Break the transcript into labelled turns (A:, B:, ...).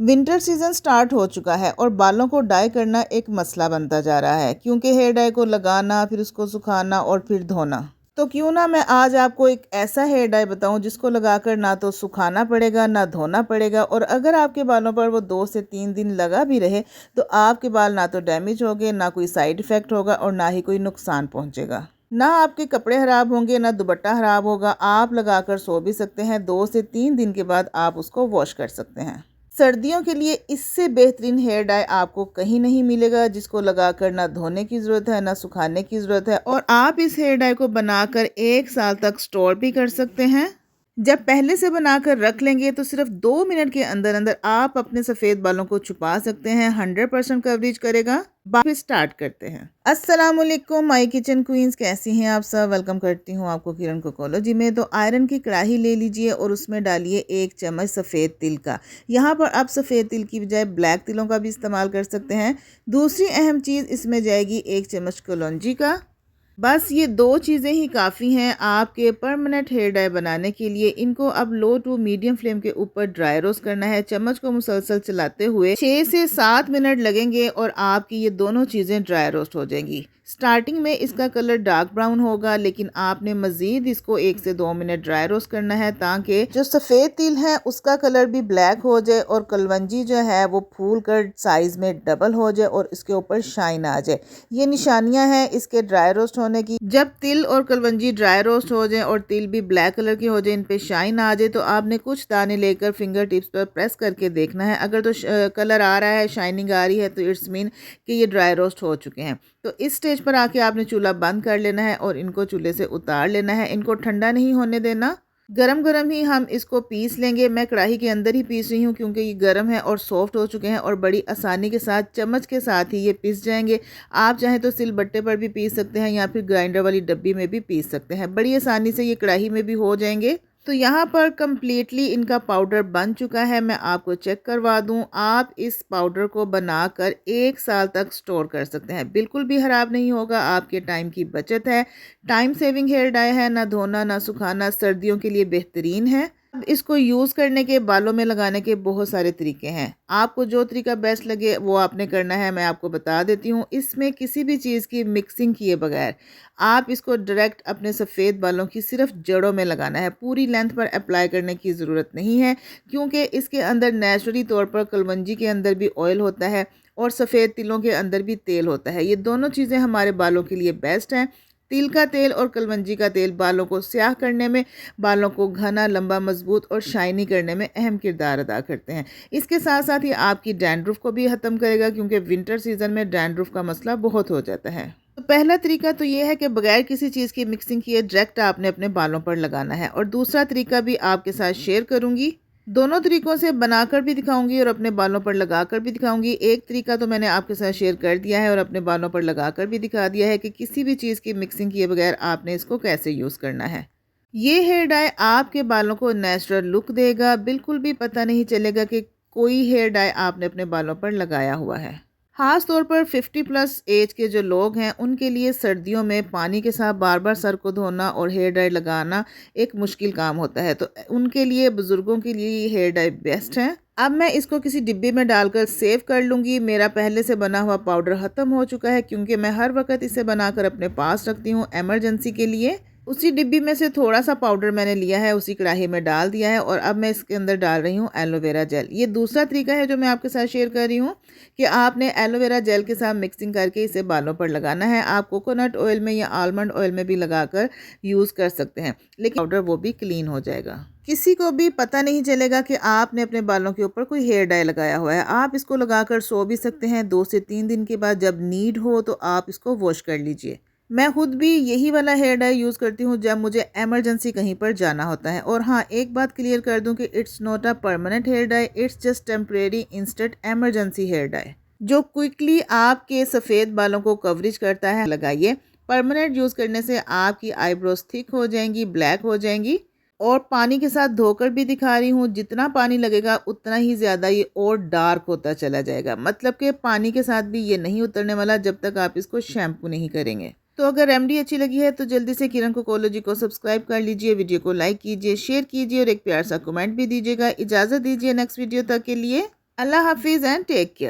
A: Winter season start हो चुका है और बालों को डाई करना एक मसला बनता जा रहा है क्योंकि हेयर डाई को लगाना, फिर उसको सुखाना और फिर धोना। तो क्यों ना मैं आज आपको एक ऐसा हेयर डाई बताऊं जिसको लगाकर ना तो सुखाना पड़ेगा ना धोना पड़ेगा, और अगर आपके बालों पर वो 2 से 3 दिन लगा भी रहे तो आपके बाल ना तो डैमेज होंगे, ना कोई साइड इफ़ेक्ट होगा और ना ही कोई नुकसान पहुंचेगा। ना आपके कपड़े ख़राब होंगे, ना दुपट्टा ख़राब होगा। आप लगाकर सो भी सकते हैं। 2 से 3 दिन के बाद आप उसको वॉश कर सकते हैं। सर्दियों के लिए इससे बेहतरीन हेयर डाई आपको कहीं नहीं मिलेगा, जिसको लगाकर ना धोने की ज़रूरत है ना सुखाने की ज़रूरत है, और आप इस हेयर डाई को बनाकर 1 साल तक स्टोर भी कर सकते हैं। जब पहले से बनाकर रख लेंगे तो सिर्फ 2 मिनट के अंदर अंदर आप अपने सफ़ेद बालों को छुपा सकते हैं। 100% कवरेज करेगा। वापस स्टार्ट करते हैं। अस्सलाम वालेकुम माय किचन क्वींस, कैसी हैं आप सब। वेलकम करती हूँ आपको किरण कोकोलॉजी में। तो आयरन की कढ़ाई ले लीजिए और उसमें डालिए 1 चम्मच सफ़ेद तिल का। यहाँ पर आप सफ़ेद तिल की बजाय ब्लैक तिलों का भी इस्तेमाल कर सकते हैं। दूसरी अहम चीज़ इसमें जाएगी 1 चम्मच कलौंजी का। बस ये 2 चीज़ें ही काफ़ी हैं आपके परमानेंट हेयर डाई बनाने के लिए। इनको अब लो टू मीडियम फ्लेम के ऊपर ड्राई रोस्ट करना है। चम्मच को मुसलसल चलाते हुए 6 से 7 मिनट लगेंगे और आपकी ये दोनों चीज़ें ड्राई रोस्ट हो जाएंगी। स्टार्टिंग में इसका कलर डार्क ब्राउन होगा, लेकिन आपने मज़ीद इसको 1 से 2 मिनट ड्राई रोस्ट करना है ताकि जो सफ़ेद तिल है उसका कलर भी ब्लैक हो जाए और कलवंजी जो है वो फूल कर साइज़ में डबल हो जाए और इसके ऊपर शाइन आ जाए। ये निशानियां हैं इसके ड्राई रोस्ट होने की। जब तिल और कलवंजी ड्राई रोस्ट हो जाए और तिल भी ब्लैक कलर के हो जाए, इन पे शाइन आ जाए, तो आपने कुछ दाने लेकर फिंगर टिप्स पर प्रेस करके देखना है। अगर तो कलर आ रहा है, शाइनिंग आ रही है, तो इट्स मीन कि ये ड्राई रोस्ट हो चुके हैं। तो इस स्टेज पर आके आपने चूल्हा बंद कर लेना है और इनको चूल्हे से उतार लेना है। इनको ठंडा नहीं होने देना। गरम गरम ही हम इसको पीस लेंगे। मैं कढ़ाई के अंदर ही पीस रही हूँ क्योंकि ये गरम है और सॉफ्ट हो चुके हैं और बड़ी आसानी के साथ चम्मच के साथ ही ये पीस जाएंगे। आप चाहें तो सिलबट्टे पर भी पीस सकते हैं या फिर ग्राइंडर वाली डब्बी में भी पीस सकते हैं। बड़ी आसानी से ये कढ़ाई में भी हो जाएंगे। तो यहाँ पर कम्प्लीटली इनका पाउडर बन चुका है। मैं आपको चेक करवा दूँ, आप इस पाउडर को बनाकर 1 साल तक स्टोर कर सकते हैं। बिल्कुल भी ख़राब नहीं होगा। आपके टाइम की बचत है। टाइम सेविंग हेयर डाई है। ना धोना ना सुखाना, सर्दियों के लिए बेहतरीन है। अब इसको यूज़ करने के, बालों में लगाने के बहुत सारे तरीके हैं। आपको जो तरीका बेस्ट लगे वो आपने करना है। मैं आपको बता देती हूँ। इसमें किसी भी चीज़ की मिक्सिंग किए बगैर आप इसको डायरेक्ट अपने सफ़ेद बालों की सिर्फ जड़ों में लगाना है। पूरी लेंथ पर अप्लाई करने की ज़रूरत नहीं है क्योंकि इसके अंदर नेचुरली तौर पर कलवंजी के अंदर भी ऑयल होता है और सफ़ेद तिलों के अंदर भी तेल होता है। ये दोनों चीज़ें हमारे बालों के लिए बेस्ट हैं। तिल का तेल और कलवंजी का तेल बालों को स्याह करने में, बालों को घना, लंबा, मजबूत और शाइनी करने में अहम किरदार अदा करते हैं। इसके साथ साथ ये आपकी डैंड्रुफ को भी ख़त्म करेगा क्योंकि विंटर सीजन में डैंड्रुफ का मसला बहुत हो जाता है। तो पहला तरीका तो ये है कि बगैर किसी चीज़ की मिक्सिंग किए डायरेक्ट आपने अपने बालों पर लगाना है, और दूसरा तरीका भी आपके साथ शेयर करूँगी। दोनों तरीकों से बनाकर भी दिखाऊंगी और अपने बालों पर लगाकर भी दिखाऊंगी। एक तरीका तो मैंने आपके साथ शेयर कर दिया है और अपने बालों पर लगाकर भी दिखा दिया है कि किसी भी चीज़ की मिक्सिंग किए बगैर आपने इसको कैसे यूज़ करना है। ये हेयर डाई आपके बालों को नेचुरल लुक देगा। बिल्कुल भी पता नहीं चलेगा कि कोई हेयर डाई आपने अपने बालों पर लगाया हुआ है। ख़ास तौर पर 50 प्लस एज के जो लोग हैं उनके लिए सर्दियों में पानी के साथ बार बार सर को धोना और हेयर डाई लगाना एक मुश्किल काम होता है। तो उनके लिए, बुज़ुर्गों के लिए ये हेयर डाई बेस्ट है। अब मैं इसको किसी डिब्बे में डालकर सेव कर लूँगी। मेरा पहले से बना हुआ पाउडर ख़त्म हो चुका है क्योंकि मैं हर वक्त इसे बनाकर अपने पास रखती हूँ एमरजेंसी के लिए। उसी डिब्बी में से थोड़ा सा पाउडर मैंने लिया है, उसी कढ़ाई में डाल दिया है और अब मैं इसके अंदर डाल रही हूँ एलोवेरा जेल। ये दूसरा तरीका है जो मैं आपके साथ शेयर कर रही हूँ कि आपने एलोवेरा जेल के साथ मिक्सिंग करके इसे बालों पर लगाना है। आप कोकोनट ऑयल में या आलमंड ऑयल में भी लगाकर यूज़ कर सकते हैं, लेकिन पाउडर वो भी क्लीन हो जाएगा। किसी को भी पता नहीं चलेगा कि आपने अपने बालों के ऊपर कोई हेयर डाई लगाया हुआ है। आप इसको लगाकर सो भी सकते हैं। 2 से 3 दिन के बाद जब नीड हो तो आप इसको वॉश कर लीजिए। मैं खुद भी यही वाला हेयर डाई यूज़ करती हूँ जब मुझे एमरजेंसी कहीं पर जाना होता है। और हाँ, एक बात क्लियर कर दूँ कि it's not a permanent hair dye, it's just temporary instant emergency hair dye जो क्विकली आपके सफ़ेद बालों को कवरेज करता है। लगाइए। परमानेंट यूज़ करने से आपकी आईब्रोज थिक हो जाएंगी, ब्लैक हो जाएंगी। और पानी के साथ धोकर भी दिखा रही हूँ। जितना पानी लगेगा उतना ही ज़्यादा ये और डार्क होता चला जाएगा। मतलब कि पानी के साथ भी ये नहीं उतरने वाला जब तक आप इसको शैम्पू नहीं करेंगे। तो अगर रेमेडी अच्छी लगी है तो जल्दी से किरण कोकोलॉजी को सब्सक्राइब कर लीजिए, वीडियो को लाइक कीजिए, शेयर कीजिए और एक प्यार सा कमेंट भी दीजिएगा। इजाज़त दीजिए नेक्स्ट वीडियो तक के लिए। अल्लाह हाफिज़ एंड टेक केयर।